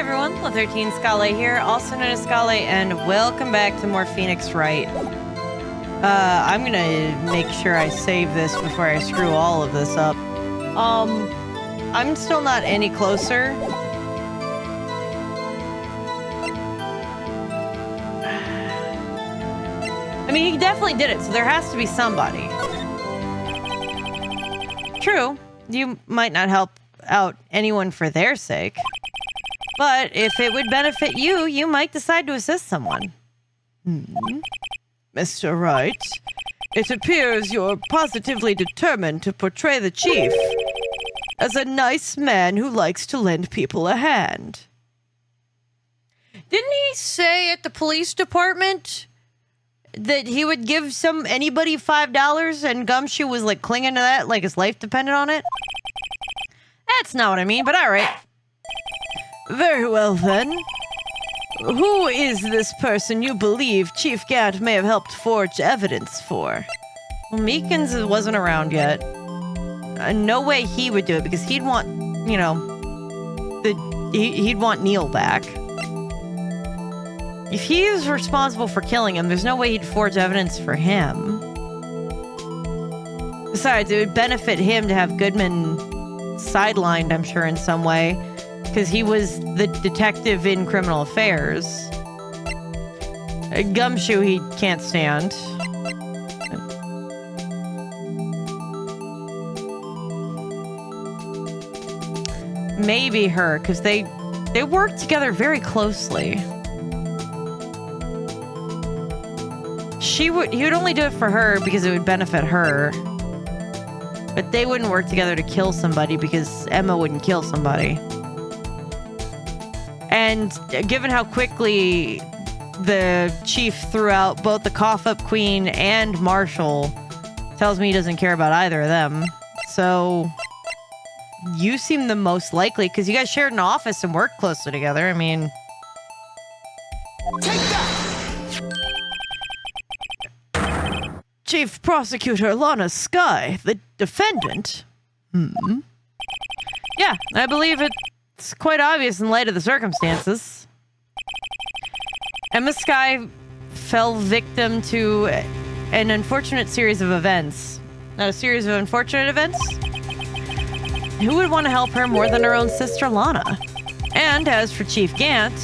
everyone, La13 Scale here, also known as Scale, and welcome back to more Phoenix Wright. I'm gonna make sure I save this before I screw all of this up. I'm still not any closer. I mean, he definitely did it, so there has to be somebody. True, you might not help out anyone for their sake. But if it would benefit you, you might decide to assist someone. Mr. Wright, it appears you're positively determined to portray the chief as a nice man who likes to lend people a hand. Didn't he say at the police department that he would give anybody $5 and Gumshoe was like clinging to that like his life depended on it? That's not what I mean, but all right. Very well, then. Who is this person you believe Chief Gant may have helped forge evidence for? Well, Meekins wasn't around yet. No way he would do it because he'd want, you know, he'd want Neil back. If he is responsible for killing him, there's no way he'd forge evidence for him. Besides, it would benefit him to have Goodman sidelined, I'm sure, in some way. Because he was the detective in criminal affairs. Gumshoe he can't stand. Maybe her, because they work together very closely. He would only do it for her because it would benefit her. But they wouldn't work together to kill somebody because Emma wouldn't kill somebody. And given how quickly the chief threw out both the cough-up queen and Marshall, tells me he doesn't care about either of them. So you seem the most likely because you guys shared an office and worked closely together. I mean, take that! Chief Prosecutor Lana Skye, the defendant. Yeah, I believe it's quite obvious in light of the circumstances. Emma Skye fell victim to an unfortunate series of events. Not a series of unfortunate events? Who would want to help her more than her own sister Lana? And as for Chief Gant,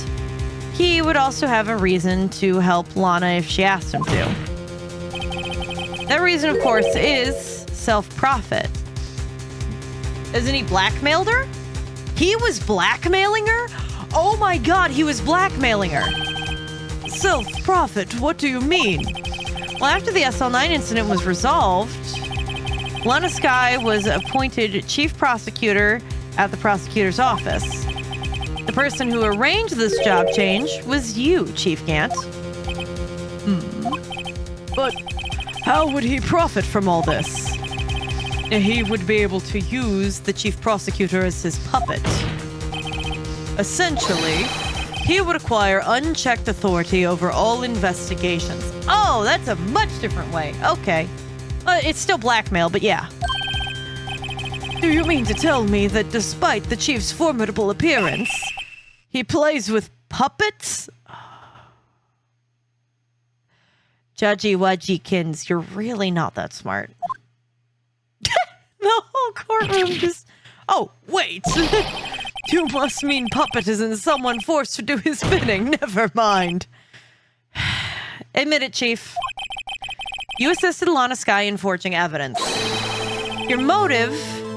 he would also have a reason to help Lana if she asked him to. That reason, of course, is self-profit. Isn't he blackmailed her? He was blackmailing her? Oh my god, he was blackmailing her. Self-profit? What do you mean? Well, after the SL9 incident was resolved, Lana Skye was appointed chief prosecutor at the prosecutor's office. The person who arranged this job change was you, Chief Gant. But how would he profit from all this? He would be able to use the chief prosecutor as his puppet. Essentially, he would acquire unchecked authority over all investigations. Oh, that's a much different way. Okay. It's still blackmail, but yeah. Do you mean to tell me that despite the chief's formidable appearance, he plays with puppets? Judgy Wudgykins, you're really not that smart. The whole courtroom just... Oh, wait! You must mean puppet isn't someone forced to do his bidding. Never mind. Admit it, Chief. You assisted Lana Skye in forging evidence. Your motive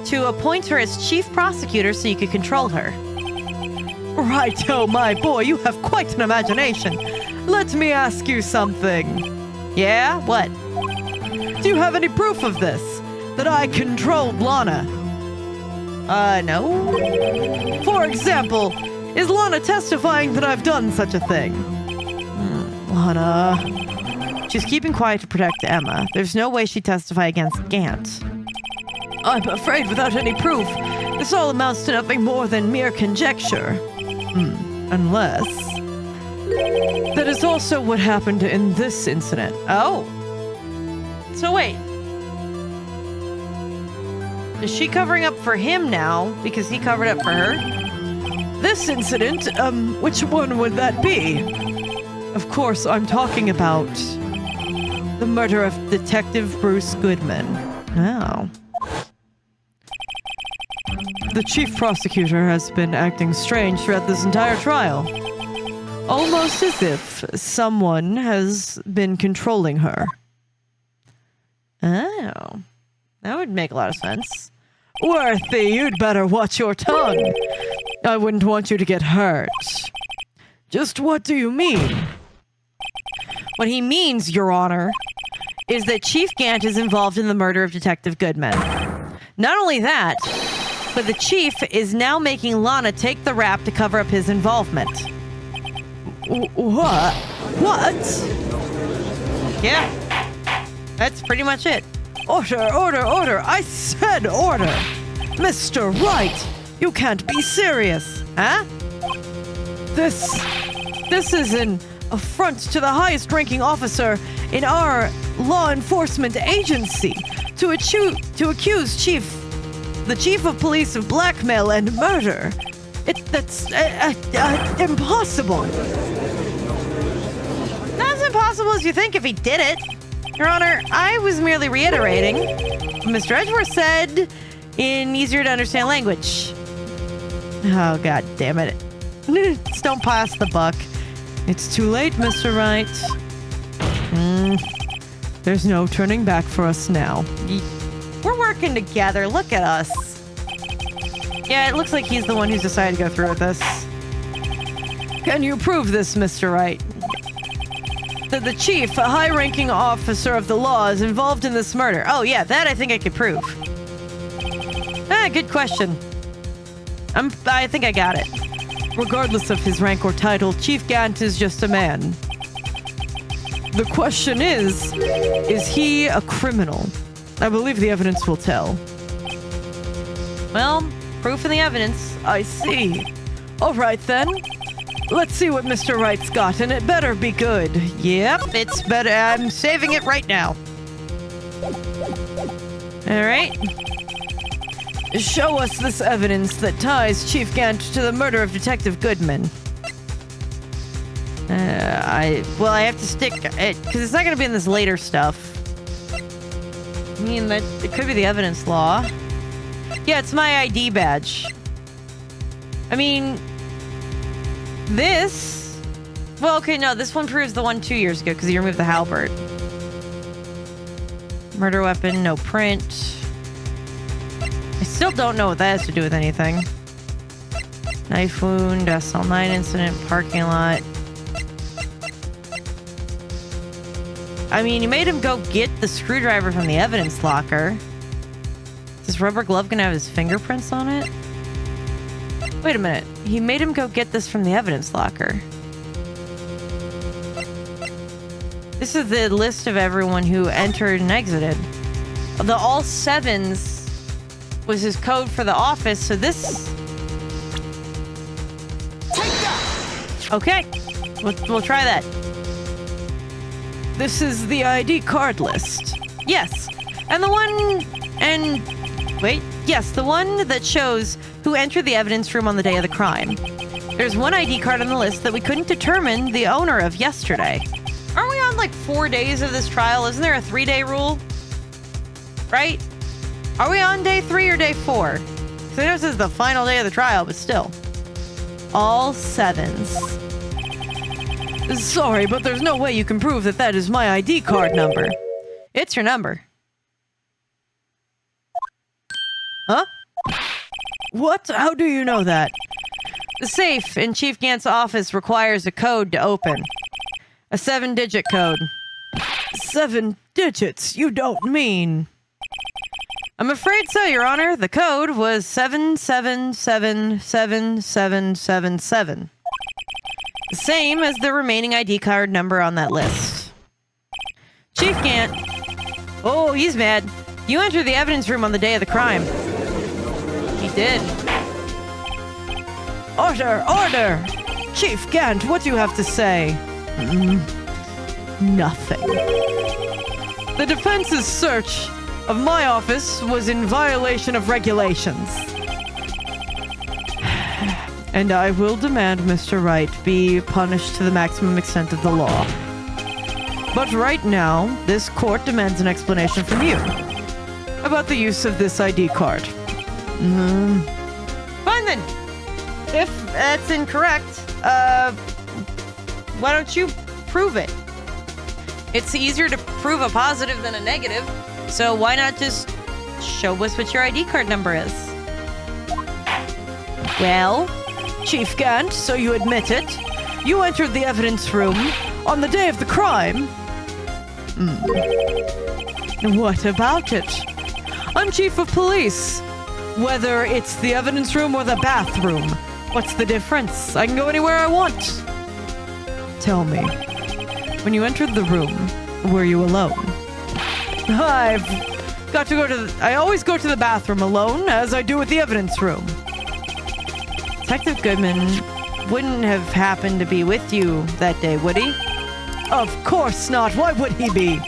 to appoint her as chief prosecutor so you could control her. Righto, my boy, you have quite an imagination. Let me ask you something. Yeah? What? Do you have any proof of this? That I controlled Lana? No. For example, is Lana testifying that I've done such a thing? Lana... She's keeping quiet to protect Emma. There's no way she'd testify against Gant. I'm afraid without any proof, this all amounts to nothing more than mere conjecture. Unless... that is also what happened in this incident. Oh. So wait. Is she covering up for him now because he covered up for her? This incident, which one would that be? Of course, I'm talking about the murder of Detective Bruce Goodman. Oh. The chief prosecutor has been acting strange throughout this entire trial. Almost as if someone has been controlling her. Oh. That would make a lot of sense. Worthy, you'd better watch your tongue. I wouldn't want you to get hurt. Just what do you mean? What he means, Your Honor, is that Chief Gant is involved in the murder of Detective Goodman. Not only that, but the chief is now making Lana take the rap to cover up his involvement. What? What? Yeah. That's pretty much it. Order, order, order! I said order! Mr. Wright, you can't be serious. Huh? This is an affront to the highest ranking officer in our law enforcement agency to accuse the chief of police of blackmail and murder. That's impossible. Not as impossible as you think if he did it. Your Honor, I was merely reiterating what Mr. Edgeworth said in easier to understand language. Oh, god damn it. Just don't pass the buck. It's too late, Mr. Wright. There's no turning back for us now. We're working together. Look at us. Yeah, it looks like he's the one who's decided to go through with this. Can you prove this, Mr. Wright? That the chief, a high-ranking officer of the law, is involved in this murder? Oh, yeah, that I think I could prove. Good question. I think I got it. Regardless of his rank or title, Chief Gant is just a man. The question is he a criminal? I believe the evidence will tell. Well, proof in the evidence. I see. All right, then. Let's see what Mr. Wright's got, and it better be good. Yep, it's better. I'm saving it right now. All right. Show us this evidence that ties Chief Gant to the murder of Detective Goodman. I have to stick it because it's not going to be in this later stuff. I mean, that it could be the evidence law. Yeah, it's my ID badge. I mean, this. Well, okay, no, this one proves the one 2 years ago because he removed the halberd. Murder weapon, no print. I still don't know what that has to do with anything. Knife wound, SL9 incident, parking lot. I mean, you made him go get the screwdriver from the evidence locker. Is this rubber glove gonna have his fingerprints on it? Wait a minute. He made him go get this from the evidence locker. This is the list of everyone who entered and exited. The all sevens was his code for the office, so this... Take that! Okay, we'll try that. This is the ID card list. Yes, and the one... Wait, yes, the one that shows who entered the evidence room on the day of the crime. There's one ID card on the list that we couldn't determine the owner of yesterday. Aren't we on like 4 days of this trial? Isn't there a 3-day rule? Right? Are we on day 3 or day 4? So this is the final day of the trial, but still. All sevens. Sorry, but there's no way you can prove that that is my ID card number. It's your number. Huh? What? How do you know that? The safe in Chief Gant's office requires a code to open. A 7-digit code. 7 digits? You don't mean... I'm afraid so, Your Honor. The code was 7777777. The same as the remaining ID card number on that list. Chief Gant. Oh, he's mad. You entered the evidence room on the day of the crime. He did. Order! Order! Chief Gant, what do you have to say? Nothing. The defense's search of my office was in violation of regulations. And I will demand Mr. Wright be punished to the maximum extent of the law. But right now, this court demands an explanation from you about the use of this ID card. Fine then. If that's incorrect, why don't you prove it? It's easier to prove a positive than a negative, so why not just show us what your ID card number is? Well, Chief Gant, so you admit it. You entered the evidence room on the day of the crime. What about it? I'm Chief of Police. Whether it's the evidence room or the bathroom, what's the difference? I can go anywhere I want. Tell me, when you entered the room, were you alone? I always go to the bathroom alone, as I do with the evidence room. Detective Goodman wouldn't have happened to be with you that day, would he? Of course not. Why would he be?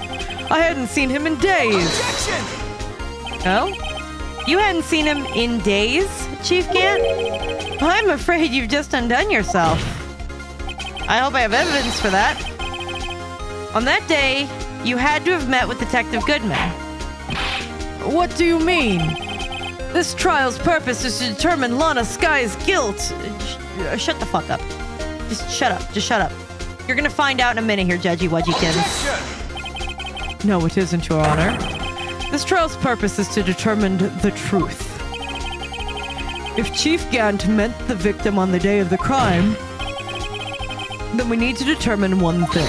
I hadn't seen him in days. Objection! Oh? You hadn't seen him in days, Chief Gant? I'm afraid you've just undone yourself. I hope I have evidence for that. On that day, you had to have met with Detective Goodman. What do you mean? This trial's purpose is to determine Lana Sky's guilt. Shut the fuck up. Just shut up. Just shut up. You're gonna find out in a minute here, Judgy Wudgykins. Objection! No, it isn't, Your Honor. This trial's purpose is to determine the truth. If Chief Gant met the victim on the day of the crime, then we need to determine one thing.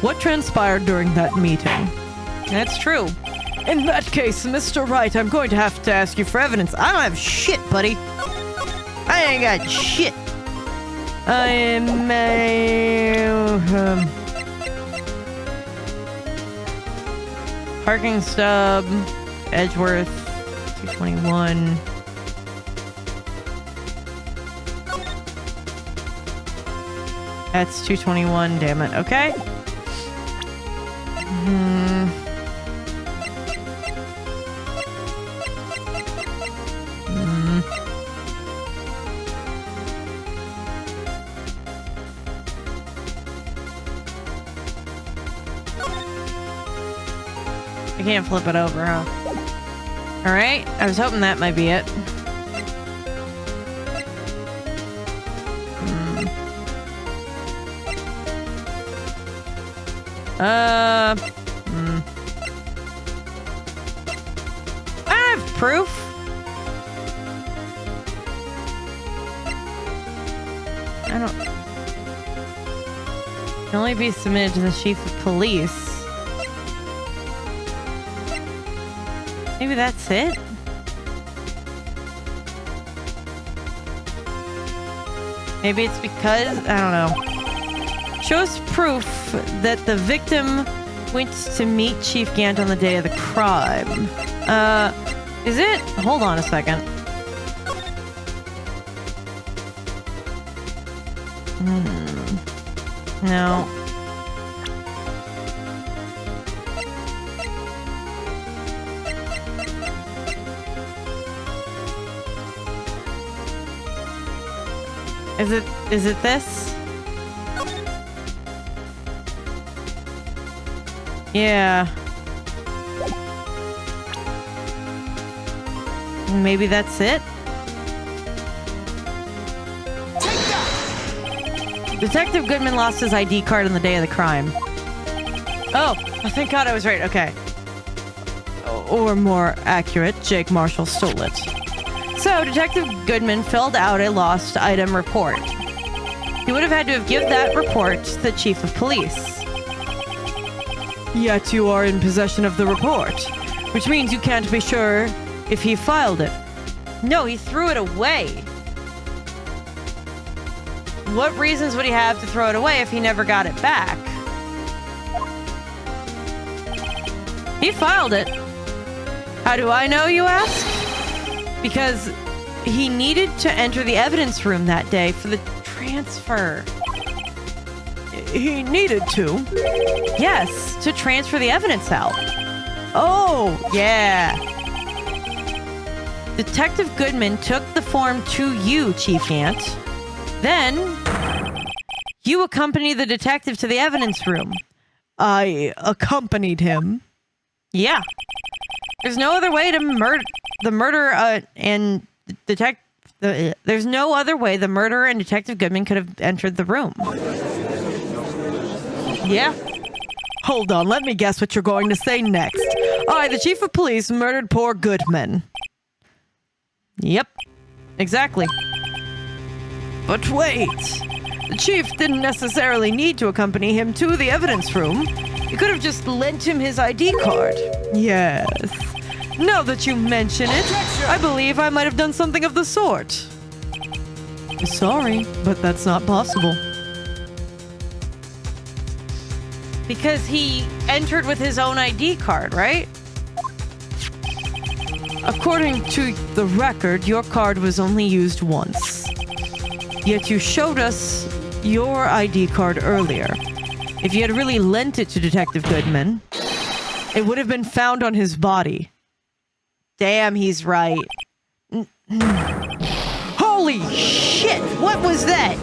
What transpired during that meeting? That's true. In that case, Mr. Wright, I'm going to have to ask you for evidence. I don't have shit, buddy. I ain't got shit. I am Parking stub, Edgeworth, 221. That's 221, damn it. Okay. I can't flip it over, huh? Alright, I was hoping that might be it. I have proof. I don't... Can only be submitted to the chief of police. Maybe that's it? Maybe it's because... I don't know. Shows proof that the victim went to meet Chief Gant on the day of the crime. Is it? Hold on a second. No. Is it this? Yeah. Maybe that's it? Take that! Detective Goodman lost his ID card on the day of the crime. Oh, thank God I was right. Okay. or more accurate, Jake Marshall stole it. So, Detective Goodman filled out a lost item report. He would have had to have given that report to the chief of police. Yet you are in possession of the report, which means you can't be sure if he filed it. No, he threw it away. What reasons would he have to throw it away if he never got it back? He filed it. How do I know, you ask? Because he needed to enter the evidence room that day for the transfer. He needed to? Yes, to transfer the evidence out. Oh, Yeah. Detective Goodman took the form to you, Chief Gant. Then, you accompany the detective to the evidence room. I accompanied him. Yeah. There's no other way to there's no other way the murderer and Detective Goodman could have entered the room. Yeah. Hold on, let me guess what you're going to say next. I, the chief of police, murdered poor Goodman. Yep. Exactly. But wait, the chief didn't necessarily need to accompany him to the evidence room. You could have just lent him his ID card. Yes. Now that you mention it, I believe I might have done something of the sort. Sorry, but that's not possible. Because he entered with his own ID card, right? According to the record, your card was only used once. Yet you showed us your ID card earlier. If you had really lent it to Detective Goodman, it would have been found on his body. Damn, he's right. Holy shit! What was that?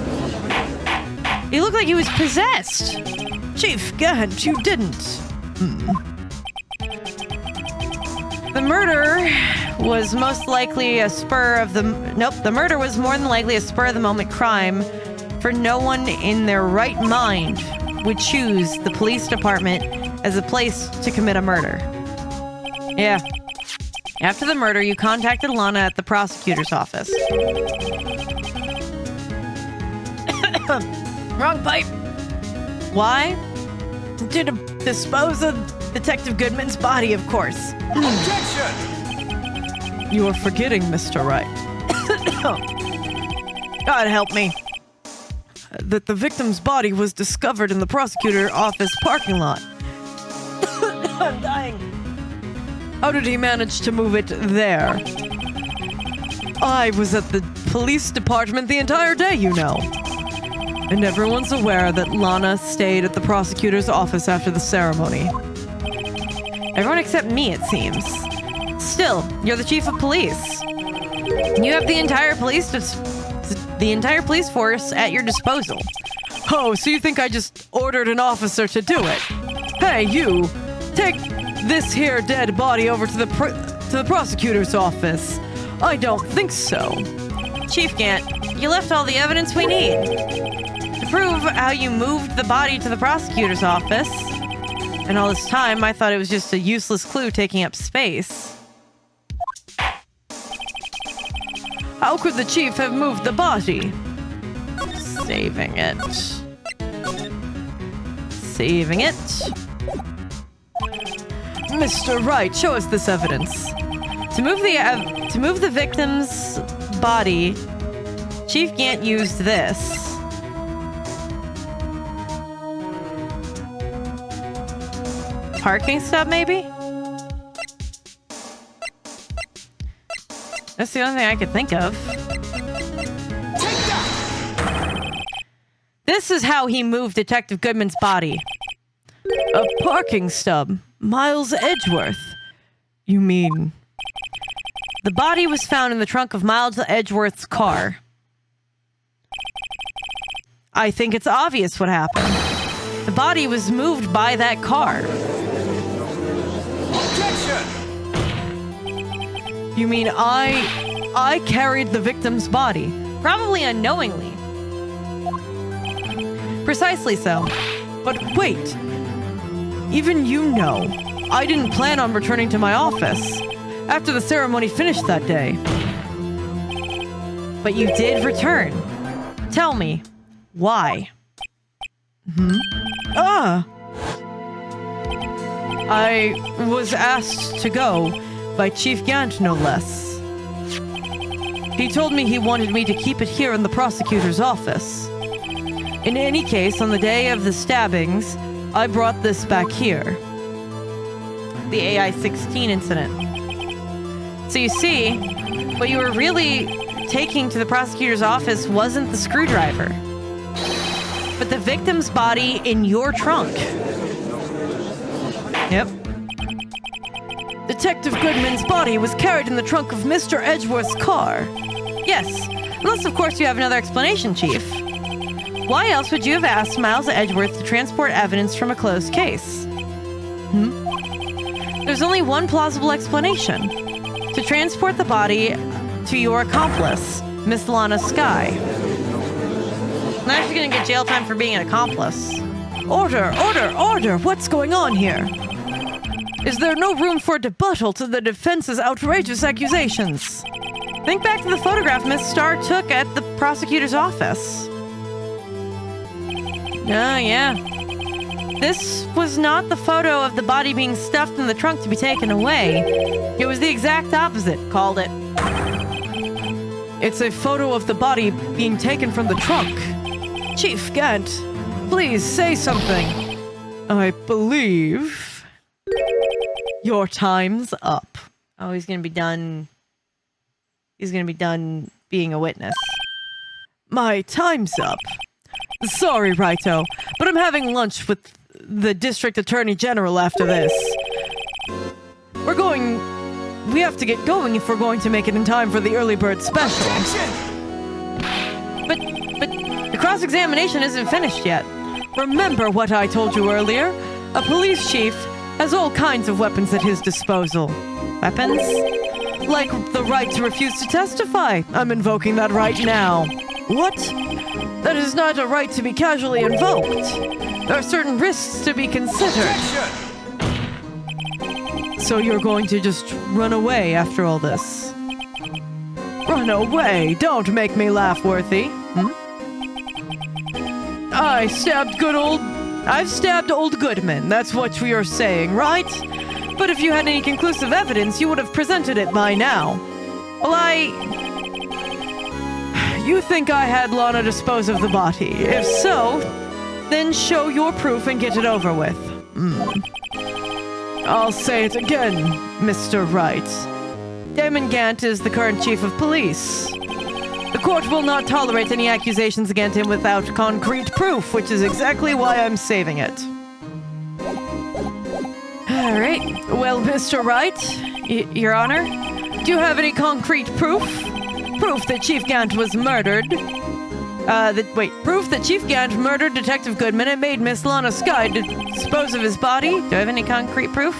He looked like he was possessed. Chief Gant, you didn't. The murder was most likely a spur of the... Nope, the murder was more than likely a spur-of-the-moment crime, for no one in their right mind would choose the police department as a place to commit a murder. Yeah. After the murder, you contacted Lana at the prosecutor's office. Wrong pipe. Why? To dispose of Detective Goodman's body, of course. Objection! You are forgetting, Mr. Wright. God help me. That the victim's body was discovered in the prosecutor's office parking lot. I'm dying. How did he manage to move it there? I was at the police department the entire day, you know. And everyone's aware that Lana stayed at the prosecutor's office after the ceremony. Everyone except me, it seems. Still, you're the chief of police. You have the entire police force at your disposal. Oh, so you think I just ordered an officer to do it? Hey, you! Take this here dead body over to the prosecutor's office. I don't think so. Chief Gant, you left all the evidence we need. To prove how you moved the body to the prosecutor's office. And all this time, I thought it was just a useless clue taking up space. How could the chief have moved the body? Saving it. Saving it. Mr. Wright, show us this evidence. To move the victim's body, Chief Gant used this. Parking stub, maybe? That's the only thing I could think of. This is how he moved Detective Goodman's body. A parking stub. Miles Edgeworth. You mean... The body was found in the trunk of Miles Edgeworth's car. I think it's obvious what happened. The body was moved by that car. Objection! You mean I carried the victim's body? Probably unknowingly. Precisely so. But wait. Even you know, I didn't plan on returning to my office after the ceremony finished that day. But you did return. Tell me, why? I was asked to go by Chief Gant, no less. He told me he wanted me to keep it here in the prosecutor's office. In any case, on the day of the stabbings, I brought this back here. The AI-16 incident. So you see, what you were really taking to the prosecutor's office wasn't the screwdriver, but the victim's body in your trunk. Yep. Detective Goodman's body was carried in the trunk of Mr. Edgeworth's car. Yes, Unless, of course, you have another explanation, Chief. Why else would you have asked Miles Edgeworth to transport evidence from a closed case? There's only one plausible explanation. To transport the body to your accomplice, Miss Lana Skye. Now she's gonna get jail time for being an accomplice. Order, order, order! What's going on here? Is there no room for rebuttal to the defense's outrageous accusations? Think back to the photograph Miss Starr took at the prosecutor's office. Oh, yeah. This was not the photo of the body being stuffed in the trunk to be taken away. It was the exact opposite. Called it. It's a photo of the body being taken from the trunk. Chief Gant, please say something. I believe your time's up. Oh, he's gonna be done. He's gonna be done being a witness. My time's up. Sorry, Raito, but I'm having lunch with the District Attorney General after this. We have to get going if we're going to make it in time for the early bird special. But the cross-examination isn't finished yet. Remember what I told you earlier? A police chief has all kinds of weapons at his disposal. Weapons? Like the right to refuse to testify. I'm invoking that right now. What? That is not a right to be casually invoked. There are certain risks to be considered. So you're going to just run away after all this? Run away? Don't make me laugh, Worthy. I've stabbed old Goodman. That's what we are saying, right? But if you had any conclusive evidence, you would have presented it by now. Well, You think I had Lana dispose of the body? If so, then show your proof and get it over with. I'll say it again, Mr. Wright. Damon Gant is the current chief of police. The court will not tolerate any accusations against him without concrete proof, which is exactly why I'm saving it. All right. Well, Mr. Wright, Your Honor, do you have any concrete proof? Proof that Chief Gant was murdered. Proof that Chief Gant murdered Detective Goodman and made Miss Lana Skye dispose of his body? Do I have any concrete proof?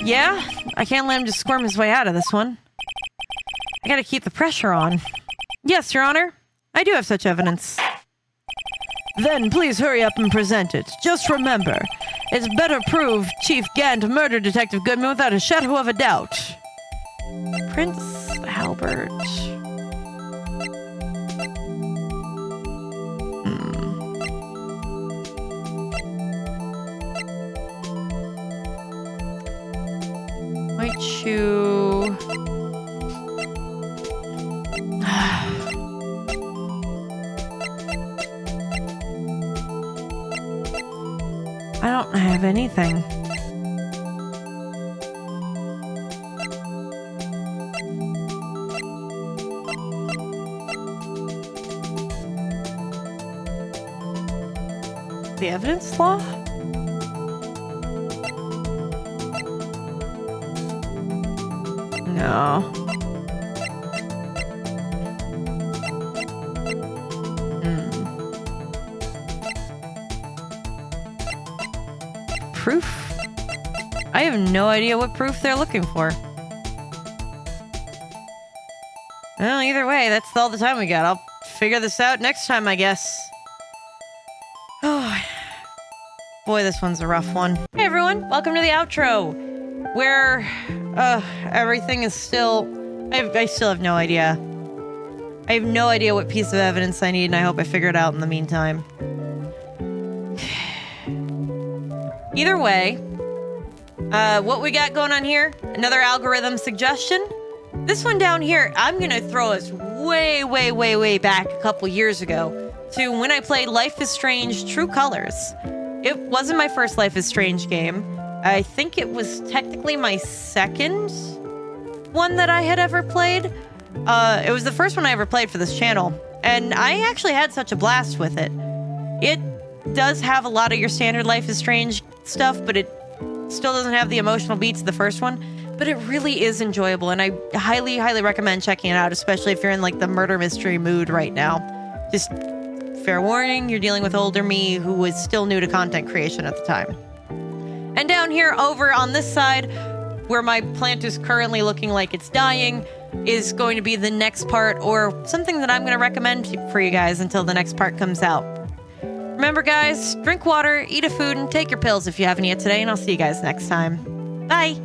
Yeah? I can't let him just squirm his way out of this one. I gotta keep the pressure on. Yes, Your Honor. I do have such evidence. Then please hurry up and present it. Just remember, it's better prove Chief Gant murdered Detective Goodman without a shadow of a doubt. Prince Albert. White shoe. I don't have anything. The evidence law? No. Proof? I have no idea what proof they're looking for. Well, either way, that's all the time we got. I'll figure this out next time, I guess. Oh, boy, this one's a rough one. Hey, everyone. Welcome to the outro, where everything is still... I still have no idea. I have no idea what piece of evidence I need, and I hope I figure it out in the meantime. Either way, what we got going on here, another algorithm suggestion. This one down here, I'm going to throw us way, way, way, way back a couple years ago to when I played Life is Strange True Colors. It wasn't my first Life is Strange game. I think it was technically my second one that I had ever played. It was the first one I ever played for this channel, and I actually had such a blast with it. It does have a lot of your standard Life is Strange stuff, but it still doesn't have the emotional beats of the first one. but it really is enjoyable, and I highly, highly recommend checking it out, especially if you're in like the murder mystery mood right now. Just fair warning, you're dealing with older me who was still new to content creation at the time. And down here over on this side, where my plant is currently looking like it's dying, is going to be the next part, or something that I'm going to recommend for you guys until the next part comes out. Remember guys, drink water, eat a food, and take your pills if you haven't yet today, and I'll see you guys next time. Bye!